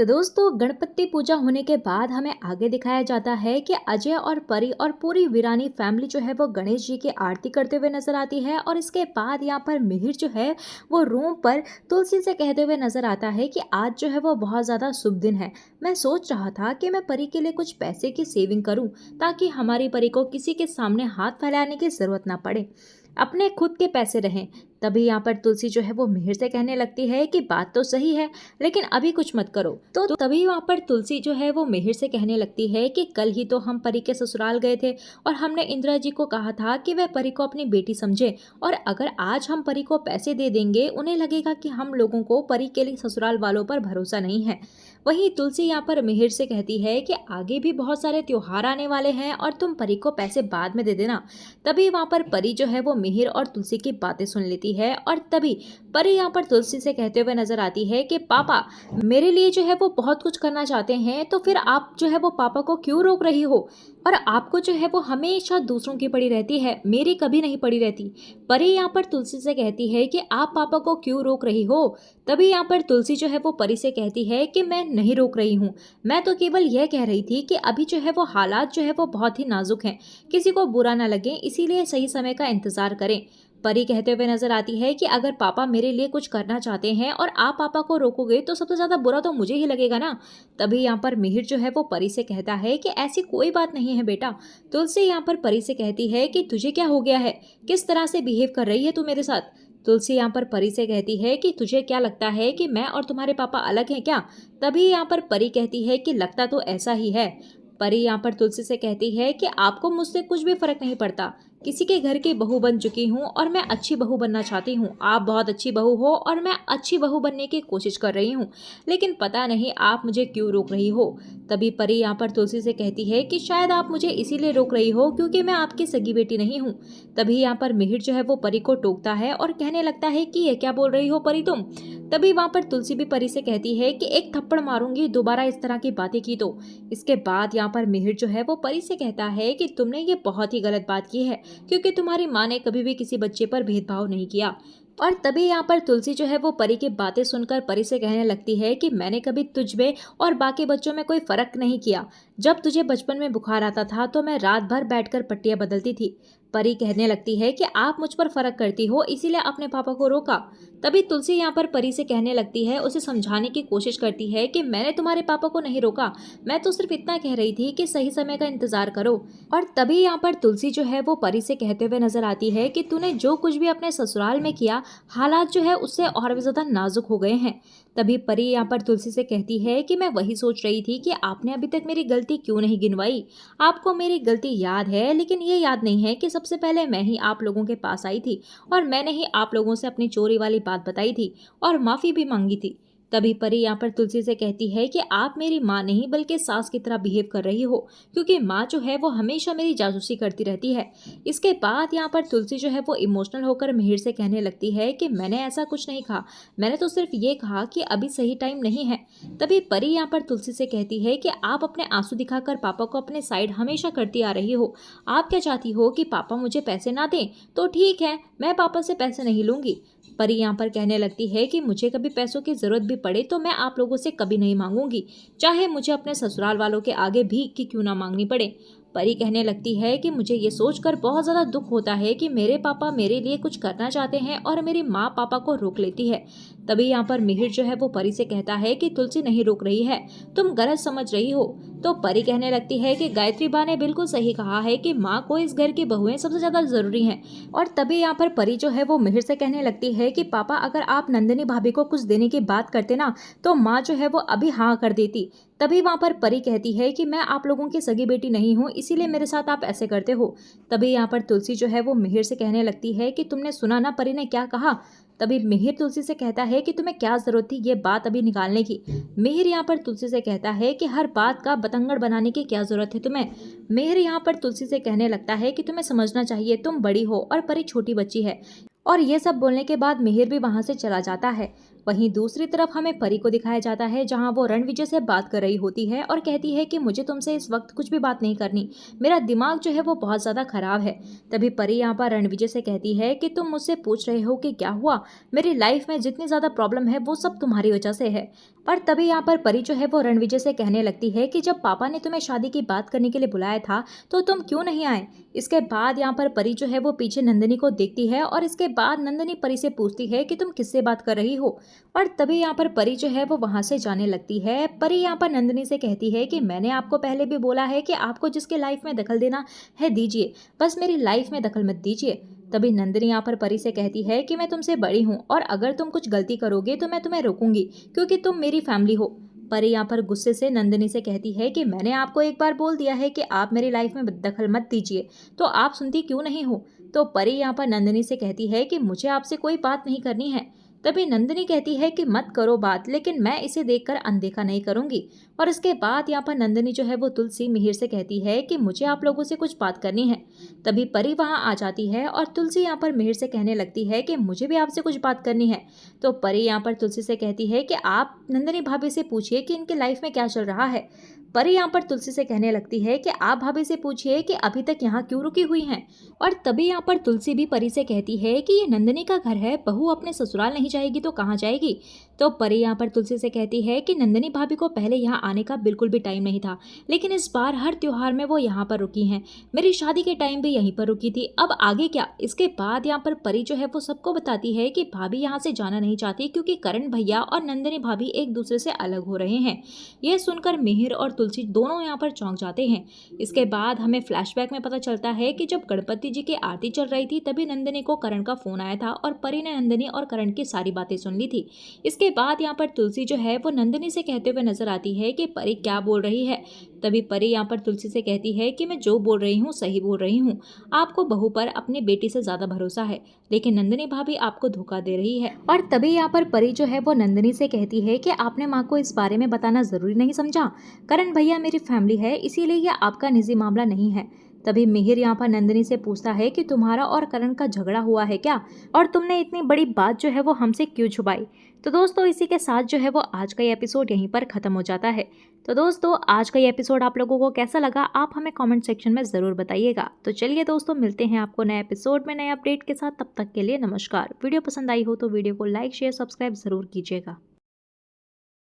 तो दोस्तों, गणपति पूजा होने के बाद हमें आगे दिखाया जाता है कि अजय और परी और पूरी वीरानी फैमिली जो है वो गणेश जी की आरती करते हुए नजर आती है। और इसके बाद यहाँ पर मिहिर जो है वो रूम पर तुलसी से कहते हुए नजर आता है कि आज जो है वो बहुत ज़्यादा शुभ दिन है। मैं सोच रहा था कि मैं परी के लिए कुछ पैसे की सेविंग करूं ताकि हमारी परी को किसी के सामने हाथ फैलाने की ज़रूरत ना पड़े, अपने खुद के पैसे रहें। तभी यहाँ पर तुलसी जो है वो मिहिर से कहने लगती है कि बात तो सही है, लेकिन अभी कुछ मत करो। तो तभी वहाँ पर तुलसी जो है वो मिहिर से कहने लगती है कि कल ही तो हम परी के ससुराल गए थे और हमने इंदिरा जी को कहा था कि वह परी को अपनी बेटी समझे, और अगर आज हम परी को पैसे दे देंगे उन्हें लगेगा कि हम लोगों को परी के लिए ससुराल वालों पर भरोसा नहीं है। वहीं तुलसी यहाँ पर मिहिर से कहती है कि आगे भी बहुत सारे त्योहार आने वाले हैं और तुम परी को पैसे बाद में दे देना। तभी वहाँ पर परी जो है वो मिहिर और तुलसी की बातें सुन लेती है और तभी परी यहाँ पर तुलसी से कहते हुए नजर आती है कि पापा मेरे लिए जो है वो बहुत कुछ करना चाहते हैं, तो फिर आप जो है वो पापा को क्यों रोक रही हो? और आपको जो है वो हमेशा दूसरों की पड़ी रहती है, मेरी कभी नहीं पड़ी रहती। परी यहाँ पर तुलसी से कहती है कि आप पापा को क्यों रोक रही हो? तभी यहाँ पर तुलसी जो है वो परी से कहती है कि मैं नहीं रोक रही हूँ, मैं तो केवल यह कह रही थी कि अभी जो है वो हालात जो है वो बहुत ही नाजुक हैं, किसी को बुरा ना लगे, इसीलिए सही समय का इंतजार करें। परी कहते हुए नजर आती है कि अगर पापा मेरे लिए कुछ करना चाहते हैं और आप पापा को रोकोगे तो सबसे ज्यादा बुरा तो मुझे ही लगेगा ना। तभी यहाँ पर मिहिर जो है वो परी से कहता है कि ऐसी कोई बात नहीं है बेटा। तुलसी यहाँ पर परी से कहती है कि तुझे क्या हो गया है, किस तरह से बिहेव कर रही है तू मेरे साथ? तुलसी यहाँ पर परी से कहती है कि तुझे क्या लगता है कि मैं और तुम्हारे पापा अलग हैं क्या? तभी यहाँ पर परी कहती है कि लगता तो ऐसा ही है। परी यहाँ पर तुलसी से कहती है कि आपको मुझसे कुछ भी फर्क नहीं पड़ता, किसी के घर की बहू बन चुकी हूँ और मैं अच्छी बहू बनना चाहती हूँ। आप बहुत अच्छी बहू हो और मैं अच्छी बहू बनने की कोशिश कर रही हूँ, लेकिन पता नहीं आप मुझे क्यों रोक रही हो। तभी परी यहाँ पर तुलसी से कहती है कि शायद आप मुझे इसीलिए रोक रही हो क्योंकि मैं आपकी सगी बेटी नहीं हूँ। तभी यहाँ पर मिहिर जो है वो परी को टोकता है और कहने लगता है कि ये क्या बोल रही हो परी तुम? तभी वहाँ पर तुलसी भी परी से कहती है कि एक थप्पड़ मारूंगी दोबारा इस तरह की बातें की तो। इसके बाद यहाँ पर मिहिर जो है वो परी से कहता है कि तुमने ये बहुत ही गलत बात की है, क्योंकि तुम्हारी माँ ने कभी भी किसी बच्चे पर भेदभाव नहीं किया। और तभी यहाँ पर तुलसी जो है वो परी की बातें सुनकर परी से कहने लगती है कि मैंने कभी तुझ में और बाकी बच्चों में कोई फर्क नहीं किया। जब तुझे बचपन में बुखार आता था तो मैं रात भर बैठकर पट्टियां बदलती थी। परी कहने लगती है कि आप मुझ पर फर्क करती हो, इसीलिए अपने पापा को रोका। तभी तुलसी यहाँ पर परी से कहने लगती है, उसे समझाने की कोशिश करती है कि मैंने तुम्हारे पापा को नहीं रोका, मैं तो सिर्फ इतना कह रही थी कि सही समय का इंतजार करो। और तभी यहाँ पर तुलसी जो है वो परी से कहते हुए नजर आती है कि तूने जो कुछ भी अपने ससुराल में किया, हालात जो है उससे और भी ज्यादा नाजुक हो गए हैं। तभी परी यहाँ पर तुलसी से कहती है कि मैं वही सोच रही थी कि आपने अभी तक मेरी गलती क्यों नहीं गिनवाई। आपको मेरी गलती याद है, लेकिन ये याद नहीं है कि सबसे पहले मैं ही आप लोगों के पास आई थी और मैंने ही आप लोगों से अपनी चोरी वाली बात बताई थी और माफ़ी भी मांगी थी। तभी परी यहाँ पर तुलसी से कहती है कि आप मेरी माँ नहीं बल्कि सास की तरह बिहेव कर रही हो, क्योंकि माँ जो है वो हमेशा मेरी जासूसी करती रहती है। इसके बाद यहाँ पर तुलसी जो है वो इमोशनल होकर मिहिर से कहने लगती है कि मैंने ऐसा कुछ नहीं कहा, मैंने तो सिर्फ ये कहा कि अभी सही टाइम नहीं है। तभी परी यहाँ पर तुलसी से कहती है कि आप अपने आंसू दिखाकर पापा को अपने साइड हमेशा करती आ रही हो। आप क्या चाहती हो कि पापा मुझे पैसे ना दें? तो ठीक है, मैं पापा से पैसे नहीं लूंगी। परी यहाँ पर कहने लगती है कि मुझे कभी पैसों की जरूरत भी पड़े तो मैं आप लोगों से कभी नहीं मांगूंगी, चाहे मुझे अपने ससुराल वालों के आगे भीख की क्यों ना मांगनी पड़े। परी कहने लगती है कि मुझे ये सोचकर बहुत ज़्यादा दुख होता है कि मेरे पापा मेरे लिए कुछ करना चाहते हैं और मेरी माँ पापा को रोक लेती है। तभी यहाँ पर मिहिर जो है वो परी से कहता है कि तुलसी नहीं रोक रही है, तुम गलत समझ रही हो। तो परी कहने लगती है कि गायत्री बा ने बिल्कुल सही कहा है कि माँ को इस घर की बहुएं सबसे ज़्यादा ज़रूरी हैं। और तभी यहाँ पर परी जो है वो मिहिर से कहने लगती है कि पापा अगर आप नंदिनी भाभी को कुछ देने की बात करते ना तो माँ जो है वो अभी हाँ कर देती। तभी वहाँ पर परी कहती है कि मैं आप लोगों की सगी बेटी नहीं हूँ, इसीलिए मेरे साथ आप ऐसे करते हो। तभी यहाँ पर तुलसी जो है वो मिहिर से कहने लगती है कि तुमने सुना ना परी ने क्या कहा? तभी मिहिर तुलसी से कहता है कि तुम्हें क्या जरूरत थी ये बात अभी निकालने की। मिहिर यहाँ पर तुलसी से कहता है कि हर बात का बतंगड़ बनाने की क्या जरूरत है तुम्हें। मिहिर यहाँ पर तुलसी से कहने लगता है कि तुम्हें समझना चाहिए, तुम बड़ी हो और परी छोटी बच्ची है। और ये सब बोलने के बाद मिहिर भी वहां से चला जाता है। वहीं दूसरी तरफ हमें परी को दिखाया जाता है जहां वो रणविजय से बात कर रही होती है और कहती है कि मुझे तुमसे इस वक्त कुछ भी बात नहीं करनी, मेरा दिमाग जो है वो बहुत ज़्यादा खराब है। तभी परी यहाँ पर रणविजय से कहती है कि तुम मुझसे पूछ रहे हो कि क्या हुआ, मेरी लाइफ में जितनी ज़्यादा प्रॉब्लम है वो सब तुम्हारी वजह से है। और तभी यहाँ पर परी जो है वो रणविजय से कहने लगती है कि जब पापा ने तुम्हें शादी की बात करने के लिए बुलाया था तो तुम क्यों नहीं आए। इसके बाद यहाँ पर परी जो है वो पीछे नंदिनी को देखती है और इसके बाद नंदिनी परी से पूछती है कि तुम किससे बात कर रही हो। और तभी यहाँ पर परी जो है वो वहां से जाने लगती है। परी यहाँ पर नंदिनी से कहती है कि मैंने आपको पहले भी बोला है कि आपको जिसके लाइफ में दखल देना है दीजिए, बस मेरी लाइफ में दखल मत दीजिए। तभी नंदिनी यहाँ पर परी से कहती है कि मैं तुमसे बड़ी हूँ और अगर तुम कुछ गलती करोगे तो मैं तुम्हें रोकूंगी क्योंकि तुम मेरी फैमिली हो। परी यहाँ पर गुस्से से नंदिनी से कहती है कि मैंने आपको एक बार बोल दिया है कि आप मेरी लाइफ में दखल मत दीजिए, तो आप सुनती क्यों नहीं हो। तो परी यहाँ पर नंदिनी से कहती है कि मुझे आपसे कोई बात नहीं करनी है। तभी नंदिनी कहती है कि मत करो बात, लेकिन मैं इसे देखकर अनदेखा नहीं करूंगी। और इसके बाद यहाँ पर नंदिनी जो है वो तुलसी मिहिर से कहती है कि मुझे आप लोगों से कुछ बात करनी है। तभी परी वहां आ जाती है और तुलसी यहाँ पर मिहिर से कहने लगती है कि मुझे भी आपसे कुछ बात करनी है। तो परी यहाँ पर तुलसी से कहती है कि आप नंदिनी भाभी से पूछिए कि इनके लाइफ में क्या चल रहा है। परी यहाँ पर तुलसी से कहने लगती है कि आप भाभी से पूछिए कि अभी तक यहाँ क्यों रुकी हुई हैं। और तभी यहाँ पर तुलसी भी परी से कहती है कि ये नंदिनी का घर है, बहू अपने ससुराल नहीं जाएगी तो कहाँ जाएगी। तो परी यहाँ पर तुलसी से कहती है कि नंदिनी भाभी को पहले यहाँ आने का बिल्कुल भी टाइम नहीं था, लेकिन इस बार हर त्योहार में वो यहाँ पर रुकी हैं। मेरी शादी के टाइम भी यहीं पर रुकी थी, अब आगे क्या। इसके बाद यहाँ पर परी जो है वो सबको बताती है कि भाभी यहाँ से जाना नहीं चाहती क्योंकि करण भैया और नंदिनी भाभी एक दूसरे से अलग हो रहे हैं। यह सुनकर मिहिर और तुलसी दोनों यहाँ पर चौंक जाते हैं। इसके बाद हमें फ्लैशबैक में पता चलता है कि जब गणपति जी की आरती चल रही थी तभी नंदिनी को करण का फोन आया था और परी ने नंदिनी और करण की सारी बातें सुन ली थी। इसके बाद यहाँ पर तुलसी जो है वो नंदिनी से कहते हुए नजर आती है कि परी क्या बोल रही है। तभी परी यहाँ पर तुलसी से कहती है कि मैं जो बोल रही हूँ सही बोल रही हूँ, आपको बहू पर अपनी बेटी से ज्यादा भरोसा है, लेकिन नंदिनी भाभी आपको धोखा दे रही है। और तभी यहाँ पर परी जो है वो नंदिनी से कहती है कि आपने माँ को इस बारे में बताना जरूरी नहीं समझा, करण भैया मेरी फैमिली है, इसीलिए यह आपका निजी मामला नहीं है। तभी मिहिर यहाँ पर नंदिनी से पूछता है कि तुम्हारा और करण का झगड़ा हुआ है क्या, और तुमने इतनी बड़ी बात जो है वो हमसे क्यों छुपाई। तो दोस्तों इसी के साथ जो है वो आज का ये एपिसोड यहीं पर खत्म हो जाता है। तो दोस्तों आज का ये एपिसोड आप लोगों को कैसा लगा आप हमें कमेंट सेक्शन में ज़रूर बताइएगा। तो चलिए दोस्तों मिलते हैं आपको नए एपिसोड में नए अपडेट के साथ, तब तक के लिए नमस्कार। वीडियो पसंद आई हो तो वीडियो को लाइक शेयर सब्सक्राइब ज़रूर कीजिएगा।